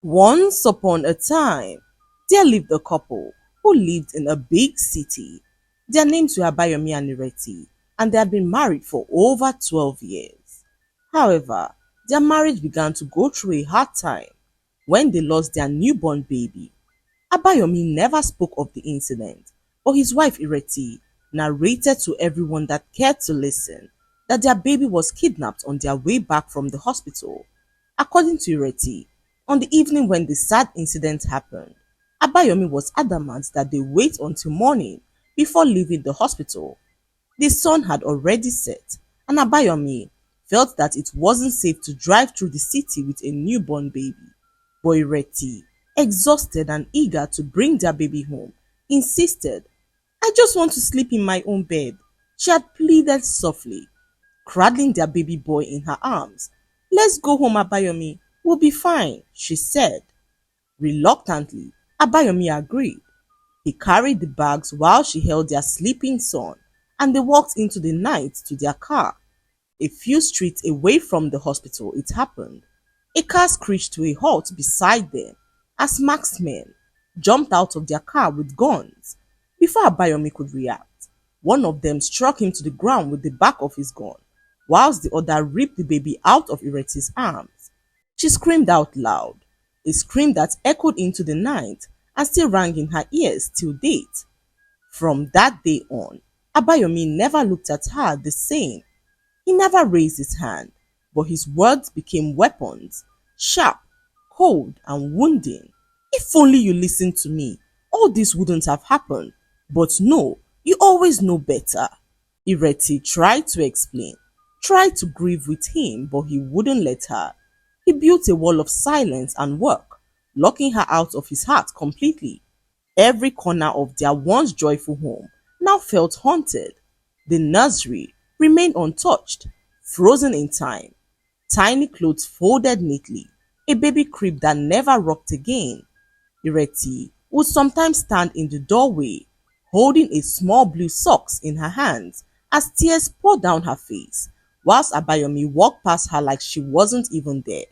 Once upon a time, there lived a couple who lived in a big city. Their names were Abayomi and Ireti, and they had been married for over 12 years. However, their marriage began to go through a hard time when they lost their newborn baby. Abayomi never spoke of the incident, but his wife Ireti narrated to everyone that cared to listen that their baby was kidnapped on their way back from the hospital. According to Ireti, on the evening when the sad incident happened, Abayomi was adamant that they wait until morning before leaving the hospital. The sun had already set, and Abayomi felt that it wasn't safe to drive through the city with a newborn baby. But Ireti, exhausted and eager to bring their baby home, insisted, "I just want to sleep in my own bed," she had pleaded softly, cradling their baby boy in her arms. "Let's go home, Abayomi. We'll be fine," she said. Reluctantly, Abayomi agreed. He carried the bags while she held their sleeping son, and they walked into the night to their car. A few streets away from the hospital, it happened. A car screeched to a halt beside them as marksmen jumped out of their car with guns. Before Abayomi could react, one of them struck him to the ground with the back of his gun, whilst the other ripped the baby out of Ireti's arms. She screamed out loud, a scream that echoed into the night and still rang in her ears till date. From that day on, Abayomi never looked at her the same. He never raised his hand, but his words became weapons, sharp, cold, and wounding. "If only you listened to me, all this wouldn't have happened. But no, you always know better." Ireti tried to explain, tried to grieve with him, but he wouldn't let her. He built a wall of silence and work, locking her out of his heart completely. Every corner of their once joyful home now felt haunted. The nursery remained untouched, frozen in time. Tiny clothes folded neatly, a baby crib that never rocked again. Ireti would sometimes stand in the doorway, holding a small blue socks in her hands as tears poured down her face, whilst Abayomi walked past her like she wasn't even there.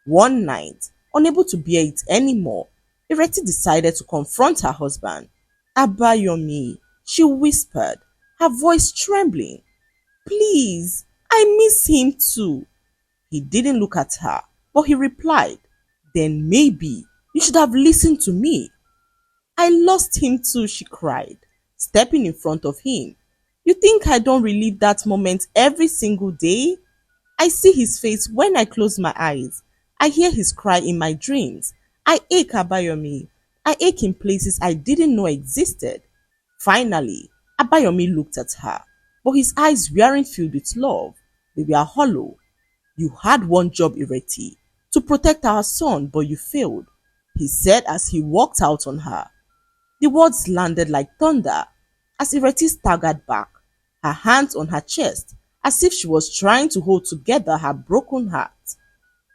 One night, unable to bear it anymore, Ireti decided to confront her husband. "Abayomi," she whispered, her voice trembling. "Please, I miss him too." He didn't look at her, but he replied, "Then maybe you should have listened to me." "I lost him too," she cried, stepping in front of him. "You think I don't relive that moment every single day? I see his face when I close my eyes. I hear his cry in my dreams. I ache, Abayomi. I ache in places I didn't know existed." Finally, Abayomi looked at her, but his eyes weren't filled with love. They were hollow. "You had one job, Ireti, to protect our son, but you failed," he said as he walked out on her. The words landed like thunder as Ireti staggered back, her hands on her chest, as if she was trying to hold together her broken heart.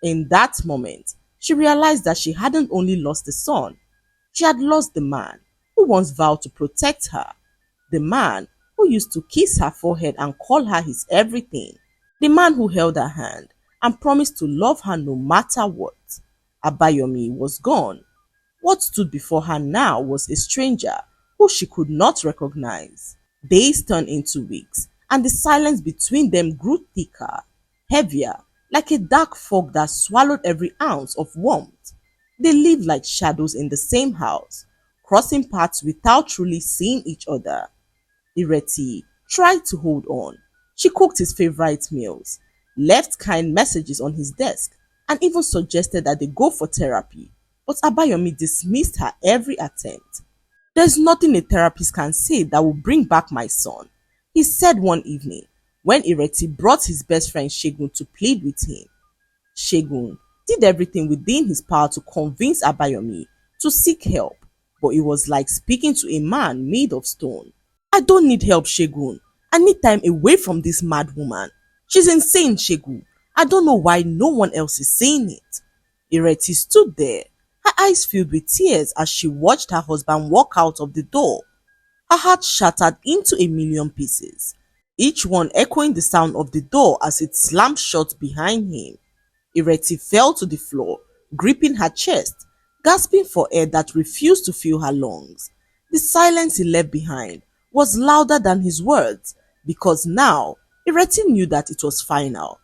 In that moment, she realized that she hadn't only lost the son, she had lost the man who once vowed to protect her, the man who used to kiss her forehead and call her his everything, the man who held her hand and promised to love her no matter what. Abayomi was gone. What stood before her now was a stranger who she could not recognize. Days turned into weeks, and the silence between them grew thicker, heavier, like a dark fog that swallowed every ounce of warmth. They lived like shadows in the same house, crossing paths without truly seeing each other. Ireti tried to hold on. She cooked his favorite meals, left kind messages on his desk, and even suggested that they go for therapy. But Abayomi dismissed her every attempt. "There's nothing a therapist can say that will bring back my son," he said one evening when Ireti brought his best friend Shegun to plead with him. Shegun did everything within his power to convince Abayomi to seek help, but it was like speaking to a man made of stone. "I don't need help, Shegun. I need time away from this mad woman. She's insane, Shegun. I don't know why no one else is saying it." Ireti stood there, her eyes filled with tears as she watched her husband walk out of the door. Her heart shattered into a million pieces, each one echoing the sound of the door as it slammed shut behind him. Ireti fell to the floor, gripping her chest, gasping for air that refused to fill her lungs. The silence he left behind was louder than his words because now Ireti knew that it was final.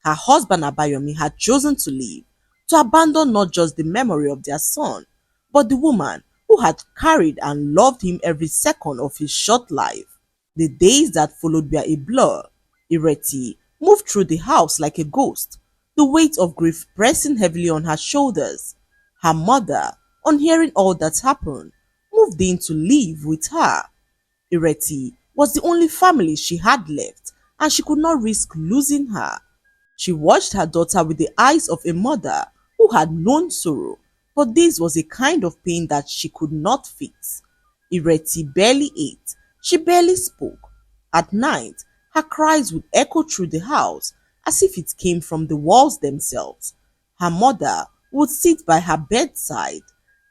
Her husband Abayomi had chosen to leave, to abandon not just the memory of their son, but the woman who had carried and loved him every second of his short life. The days that followed were a blur. Ireti moved through the house like a ghost, the weight of grief pressing heavily on her shoulders. Her mother, on hearing all that happened, moved in to live with her. Ireti was the only family she had left, and she could not risk losing her. She watched her daughter with the eyes of a mother who had known sorrow, but this was a kind of pain that she could not fix. Ireti barely ate, she barely spoke. At night, her cries would echo through the house as if it came from the walls themselves. Her mother would sit by her bedside,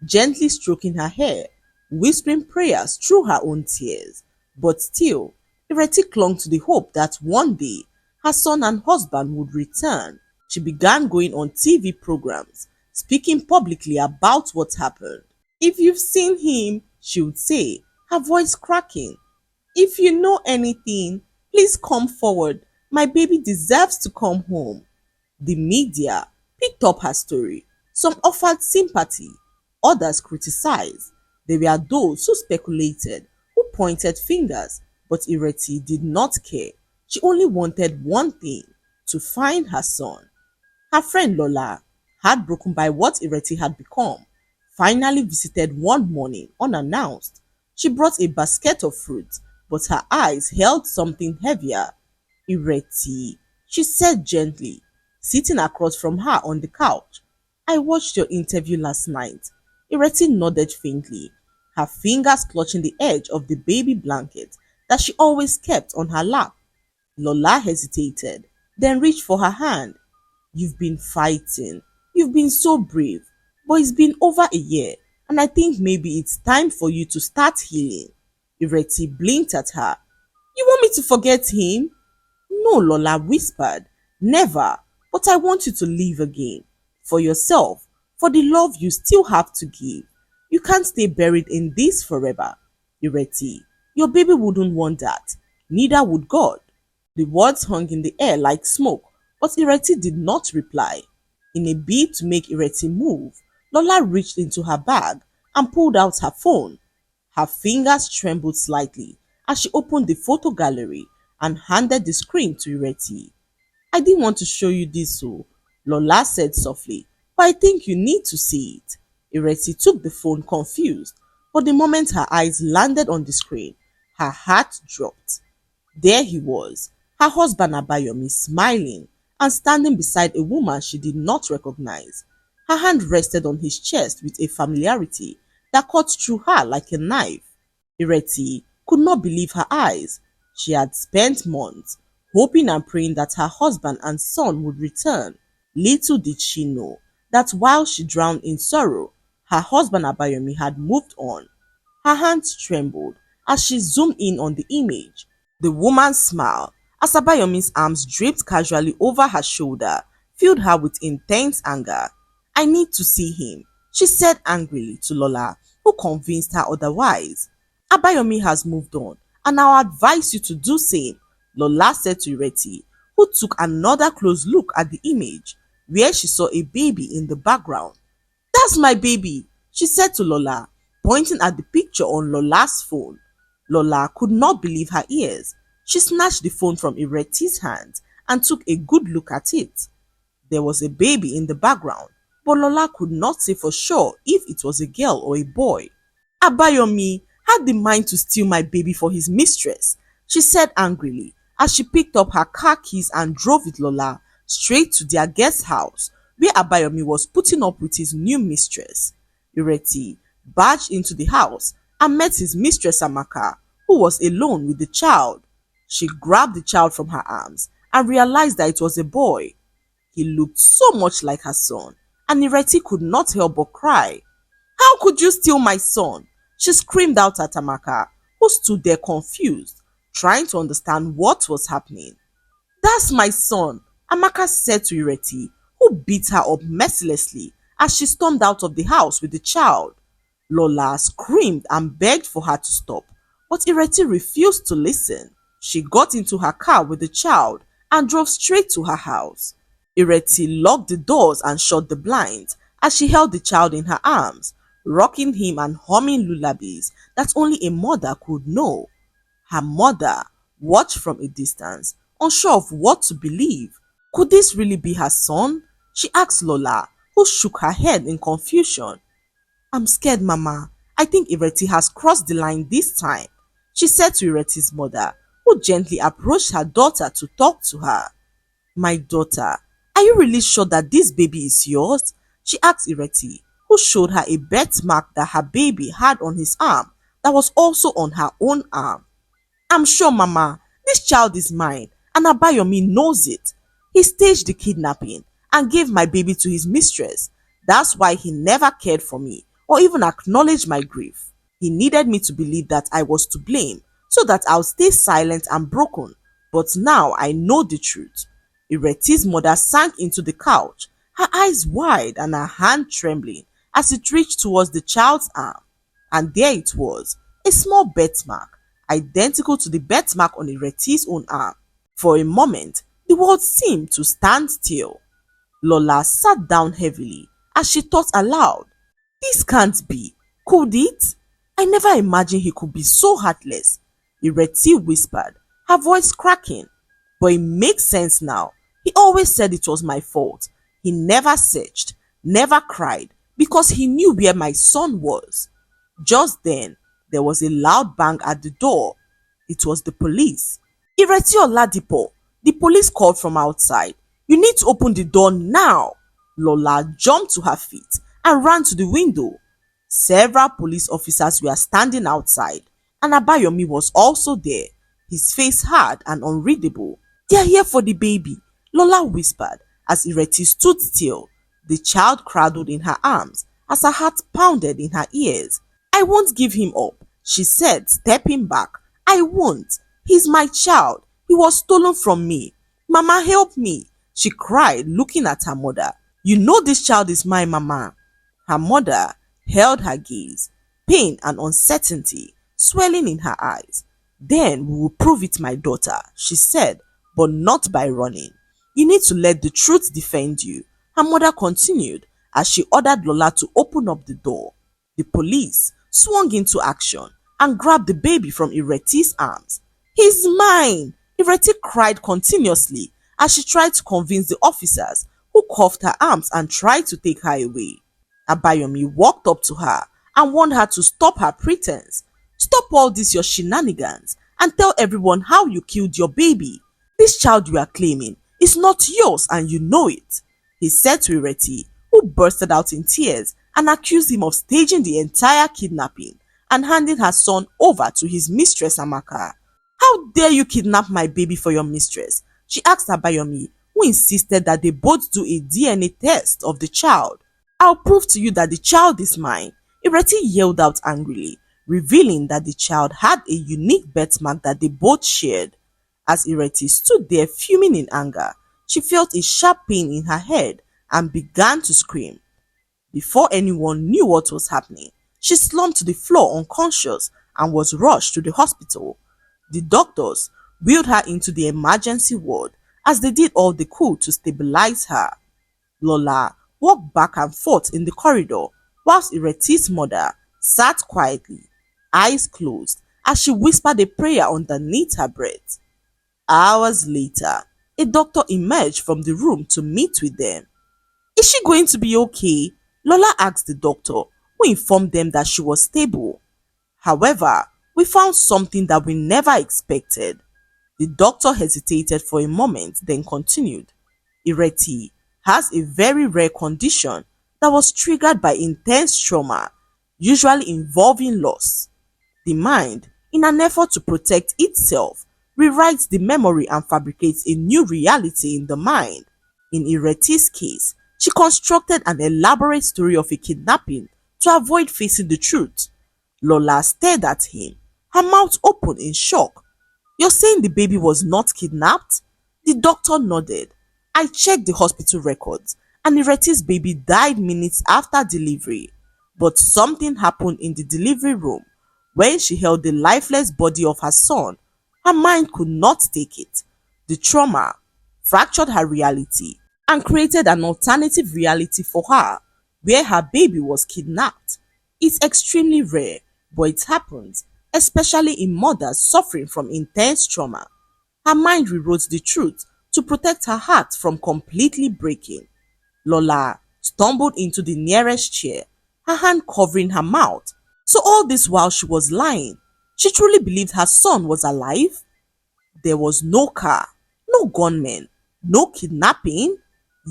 gently stroking her hair, whispering prayers through her own tears. But still, Ireti clung to the hope that one day her son and husband would return. She began going on TV programs, speaking publicly about what happened. "If you've seen him," she would say, her voice cracking, "if you know anything, please come forward. My baby deserves to come home." The media picked up her story. Some offered sympathy, others criticized. There were those who speculated, who pointed fingers, but Ireti did not care. She only wanted one thing, to find her son. Her friend Lola, heartbroken by what Ireti had become, finally visited one morning unannounced. She brought a basket of fruit, but her eyes held something heavier. "Ireti," she said gently, sitting across from her on the couch. "I watched your interview last night." Ireti nodded faintly, her fingers clutching the edge of the baby blanket that she always kept on her lap. Lola hesitated, then reached for her hand. "You've been fighting. You've been so brave. But it's been over a year, and I think maybe it's time for you to start healing." Ireti blinked at her. "You want me to forget him?" "No," Lola whispered. "Never. But I want you to live again. For yourself, for the love you still have to give. You can't stay buried in this forever. Ireti, your baby wouldn't want that. Neither would God." The words hung in the air like smoke, but Ireti did not reply. In a bid to make Ireti move, Lola reached into her bag and pulled out her phone. Her fingers trembled slightly as she opened the photo gallery and handed the screen to Ireti. "I didn't want to show you this, so," Lola said softly, "but I think you need to see it." Ireti took the phone confused, but the moment her eyes landed on the screen, her heart dropped. There he was, her husband Abayomi, smiling and standing beside a woman she did not recognize. Her hand rested on his chest with a familiarity that cut through her like a knife. Ireti could not believe her eyes. She had spent months hoping and praying that her husband and son would return. Little did she know that while she drowned in sorrow, her husband Abayomi had moved on. Her hands trembled as she zoomed in on the image. The woman's smile, as Abayomi's arms draped casually over her shoulder, filled her with intense anger. "I need to see him," she said angrily to Lola, who convinced her otherwise. "Abayomi has moved on, and I'll advise you to do same," Lola said to Ireti, who took another close look at the image, where she saw a baby in the background. "That's my baby," she said to Lola, pointing at the picture on Lola's phone. Lola could not believe her ears. She snatched the phone from Ireti's hand and took a good look at it. There was a baby in the background, but Lola could not say for sure if it was a girl or a boy. "Abayomi had the mind to steal my baby for his mistress," she said angrily as she picked up her car keys and drove with Lola straight to their guest house where Abayomi was putting up with his new mistress. Ireti barged into the house and met his mistress Amaka, who was alone with the child. She grabbed the child from her arms and realized that it was a boy. He looked so much like her son, and Ireti could not help but cry. "How could you steal my son?" she screamed out at Amaka, who stood there confused, trying to understand what was happening. "That's my son," Amaka said to Ireti, who beat her up mercilessly as she stormed out of the house with the child. Lola screamed and begged for her to stop, but Ireti refused to listen. She got into her car with the child and drove straight to her house. Ireti locked the doors and shut the blinds as she held the child in her arms, rocking him and humming lullabies that only a mother could know. Her mother watched from a distance, unsure of what to believe. Could this really be her son? She asked Lola, who shook her head in confusion. I'm scared, Mama. I think Ireti has crossed the line this time, she said to Ireti's mother, who gently approached her daughter to talk to her. My daughter, are you really sure that this baby is yours? She asked Ireti, who showed her a birthmark that her baby had on his arm that was also on her own arm. I'm sure, Mama, this child is mine, and Abayomi knows it. He staged the kidnapping and gave my baby to his mistress. That's why he never cared for me or even acknowledged my grief. He needed me to believe that I was to blame so that I'll stay silent and broken. But now I know the truth. Ireti's mother sank into the couch, her eyes wide and her hand trembling as it reached towards the child's arm. And there it was, a small birthmark, identical to the birthmark on Ireti's own arm. For a moment, the world seemed to stand still. Lola sat down heavily as she thought aloud. This can't be. Could it? I never imagined he could be so heartless. Ireti whispered, her voice cracking. But it makes sense now. He always said it was my fault. He never searched, never cried, because he knew where my son was. Just then, there was a loud bang at the door. It was the police. Ireti Oladipo, the police called from outside. You need to open the door now. Lola jumped to her feet and ran to the window. Several police officers were standing outside, and Abayomi was also there, his face hard and unreadable. They are here for the baby, Lola whispered as Ireti stood still, the child cradled in her arms as her heart pounded in her ears. I won't give him up, she said, stepping back. I won't. He's my child. He was stolen from me. Mama, help me, she cried, looking at her mother. You know this child is mine, Mama. Her mother held her gaze, pain and uncertainty swelling in her eyes. Then we will prove it, my daughter, she said, but not by running. You need to let the truth defend you, her mother continued as she ordered Lola to open up the door. The police swung into action and grabbed the baby from Ireti's arms. He's mine, Ireti cried continuously as she tried to convince the officers, who cuffed her arms and tried to take her away. Abayomi walked up to her and warned her to stop her pretense. Stop all this your shenanigans and tell everyone how you killed your baby. This child you are claiming is not yours and you know it, he said to Ireti, who bursted out in tears and accused him of staging the entire kidnapping and handing her son over to his mistress Amaka. How dare you kidnap my baby for your mistress? She asked Abayomi, who insisted that they both do a DNA test of the child. I'll prove to you that the child is mine, Ireti yelled out angrily, revealing that the child had a unique birthmark that they both shared. As Ireti stood there fuming in anger, she felt a sharp pain in her head and began to scream. Before anyone knew what was happening, she slumped to the floor unconscious and was rushed to the hospital. The doctors wheeled her into the emergency ward as they did all they could to stabilize her. Lola walked back and forth in the corridor whilst Ireti's mother sat quietly, eyes closed, as she whispered a prayer underneath her breath. Hours later, a doctor emerged from the room to meet with them. Is she going to be okay? Lola asked the doctor, who informed them that she was stable. However, we found something that we never expected. The doctor hesitated for a moment, then continued. Ireti has a very rare condition that was triggered by intense trauma, usually involving loss. The mind, in an effort to protect itself, rewrites the memory and fabricates a new reality in the mind. In Ireti's case, she constructed an elaborate story of a kidnapping to avoid facing the truth. Lola stared at him, her mouth open in shock. You're saying the baby was not kidnapped? The doctor nodded. I checked the hospital records and Ireti's baby died minutes after delivery. But something happened in the delivery room. When she held the lifeless body of her son, her mind could not take it. The trauma fractured her reality and created an alternative reality for her where her baby was kidnapped. It's extremely rare, but it happens, especially in mothers suffering from intense trauma. Her mind rewrote the truth to protect her heart from completely breaking. Lola stumbled into the nearest chair, her hand covering her mouth. So all this while she was lying, she truly believed her son was alive? There was no car, no gunmen, no kidnapping.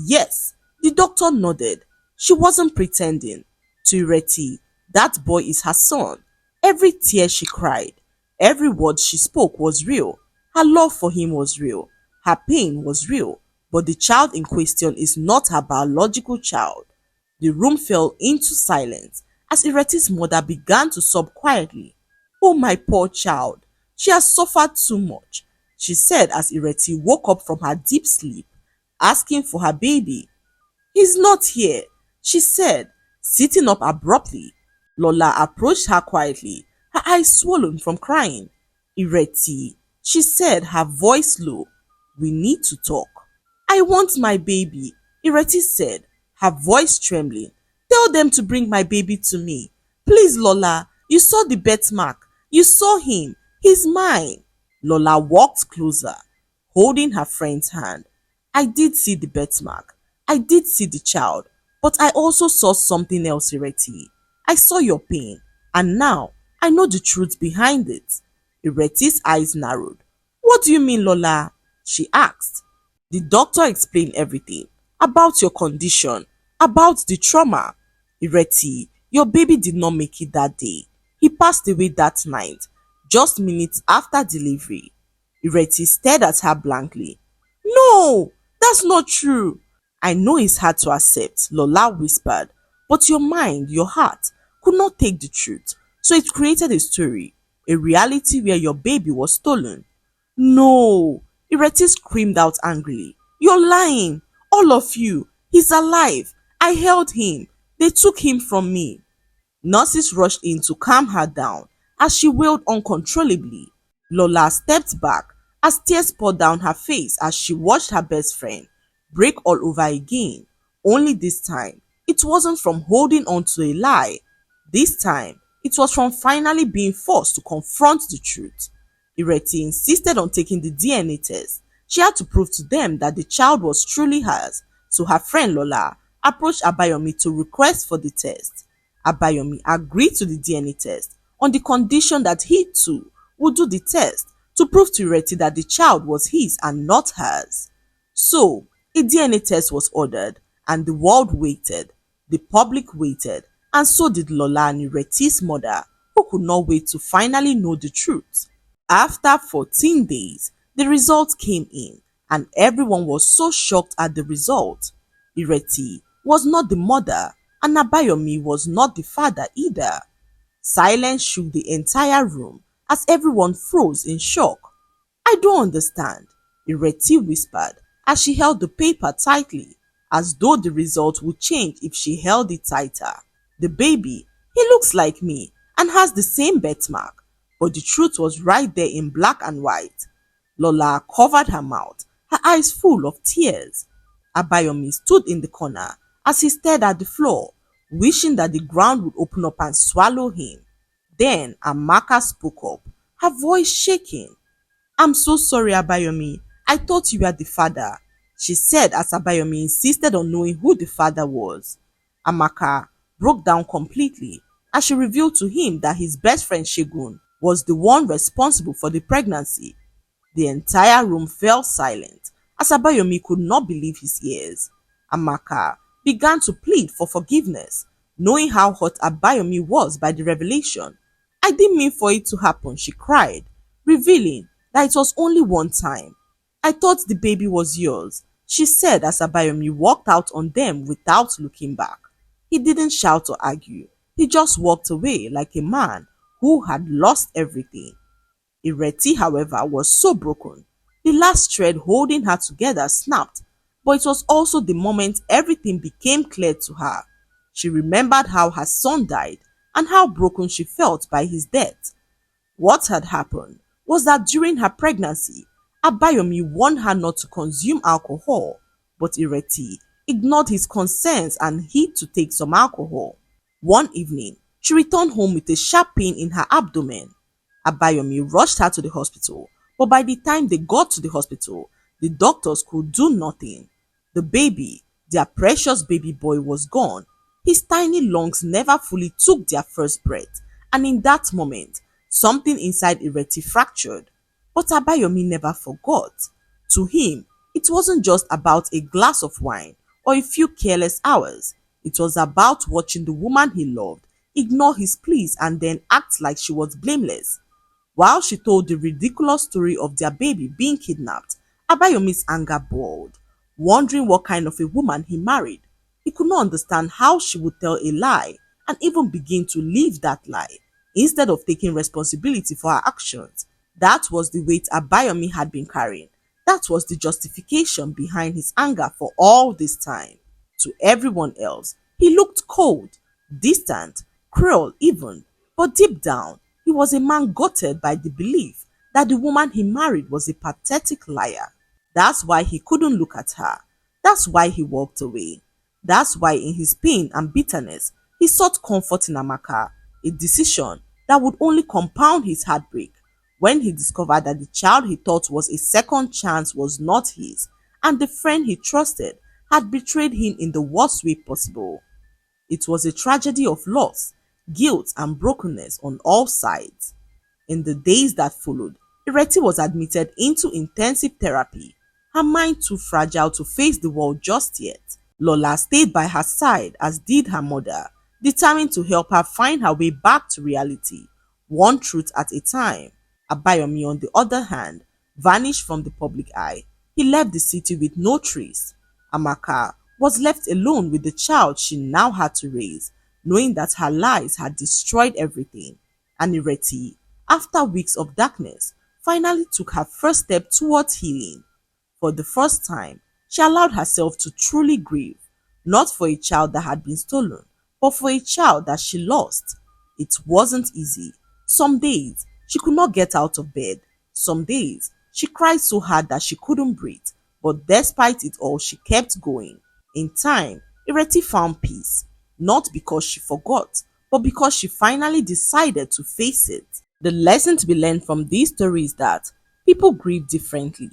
Yes, the doctor nodded. She wasn't pretending. To Ireti, that boy is her son. Every tear she cried, every word she spoke was real. Her love for him was real. Her pain was real. But the child in question is not her biological child. The room fell into silence as Ireti's mother began to sob quietly. Oh, my poor child, she has suffered too much, she said as Ireti woke up from her deep sleep, asking for her baby. He's not here, she said, sitting up abruptly. Lola approached her quietly, her eyes swollen from crying. Ireti, she said, her voice low. We need to talk. I want my baby, Ireti said, her voice trembling. Tell them to bring my baby to me. Please, Lola, you saw the birthmark. You saw him. He's mine. Lola walked closer, holding her friend's hand. I did see the birthmark. I did see the child. But I also saw something else, Ireti. I saw your pain. And now I know the truth behind it. Ireti's eyes narrowed. What do you mean, Lola? She asked. The doctor explained everything about your condition, about the trauma. Ireti, your baby did not make it that day. He passed away that night, just minutes after delivery. Ireti stared at her blankly. No, that's not true. I know it's hard to accept, Lola whispered, but your mind, your heart, could not take the truth. So it created a story, a reality where your baby was stolen. No, Ireti screamed out angrily. You're lying, all of you. He's alive. I held him. They took him from me. Nurses rushed in to calm her down as she wailed uncontrollably. Lola stepped back as tears poured down her face as she watched her best friend break all over again. Only this time, it wasn't from holding on to a lie. This time, it was from finally being forced to confront the truth. Ireti insisted on taking the DNA test. She had to prove to them that the child was truly hers, so her friend Lola approached Abayomi to request for the test. Abayomi agreed to the DNA test on the condition that he too would do the test to prove to Ireti that the child was his and not hers. So, a DNA test was ordered and the world waited, the public waited, and so did Lola and Ireti's mother, who could not wait to finally know the truth. After 14 days, the results came in and everyone was so shocked at the result. Ireti was not the mother and Abayomi was not the father either. Silence shook the entire room as everyone froze in shock. I don't understand, Ireti whispered as she held the paper tightly, as though the result would change if she held it tighter. The baby, he looks like me and has the same birthmark, but the truth was right there in black and white. Lola covered her mouth, her eyes full of tears. Abayomi stood in the corner as he stared at the floor, wishing that the ground would open up and swallow him. Then Amaka spoke up, her voice shaking. I'm so sorry, Abayomi. I thought you were the father, she said as Abayomi insisted on knowing who the father was. Amaka broke down completely as she revealed to him that his best friend Shegun was the one responsible for the pregnancy. The entire room fell silent as Abayomi could not believe his ears. Amaka began to plead for forgiveness, knowing how hurt Abayomi was by the revelation. I didn't mean for it to happen, she cried, revealing that it was only one time. I thought the baby was yours, she said as Abayomi walked out on them without looking back. He didn't shout or argue. He just walked away like a man who had lost everything. Ireti, however, was so broken. The last thread holding her together snapped, but it was also the moment everything became clear to her. She remembered how her son died and how broken she felt by his death. What had happened was that during her pregnancy, Abayomi warned her not to consume alcohol, but Ireti ignored his concerns and hid to take some alcohol. One evening, she returned home with a sharp pain in her abdomen. Abayomi rushed her to the hospital, but by the time they got to the hospital, the doctors could do nothing. The baby, their precious baby boy, was gone. His tiny lungs never fully took their first breath, and in that moment, something inside Ireti fractured. But Abayomi never forgot. To him, it wasn't just about a glass of wine or a few careless hours. It was about watching the woman he loved ignore his pleas and then act like she was blameless. While she told the ridiculous story of their baby being kidnapped, Abayomi's anger boiled, wondering what kind of a woman he married. He could not understand how she would tell a lie and even begin to live that lie, instead of taking responsibility for her actions. That was the weight Abayomi had been carrying. That was the justification behind his anger for all this time. To everyone else, he looked cold, distant, cruel even, but deep down, he was a man gutted by the belief that the woman he married was a pathetic liar. That's why he couldn't look at her. That's why he walked away. That's why in his pain and bitterness, he sought comfort in Amaka, a decision that would only compound his heartbreak when he discovered that the child he thought was a second chance was not his, and the friend he trusted had betrayed him in the worst way possible. It was a tragedy of loss, guilt, and brokenness on all sides. In the days that followed, Ireti was admitted into intensive therapy, her mind too fragile to face the world just yet. Lola stayed by her side, as did her mother, determined to help her find her way back to reality, one truth at a time. Abayomi, on the other hand, vanished from the public eye. He left the city with no trace. Amaka was left alone with the child she now had to raise, knowing that her lies had destroyed everything. And Ireti, after weeks of darkness, finally took her first step towards healing. For the first time, she allowed herself to truly grieve, not for a child that had been stolen, but for a child that she lost. It wasn't easy. Some days, she could not get out of bed. Some days, she cried so hard that she couldn't breathe, but despite it all, she kept going. In time, Ireti found peace, not because she forgot, but because she finally decided to face it. The lesson to be learned from this story is that people grieve differently.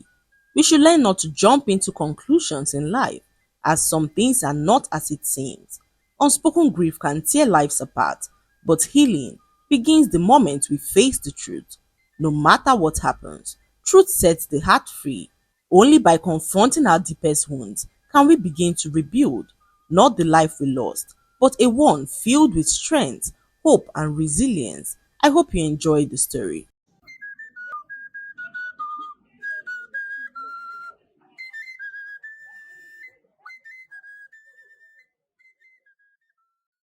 We should learn not to jump into conclusions in life, as some things are not as it seems. Unspoken grief can tear lives apart, but healing begins the moment we face the truth. No matter what happens, truth sets the heart free. Only by confronting our deepest wounds can we begin to rebuild, not the life we lost, but a one filled with strength, hope, and resilience. I hope you enjoyed the story.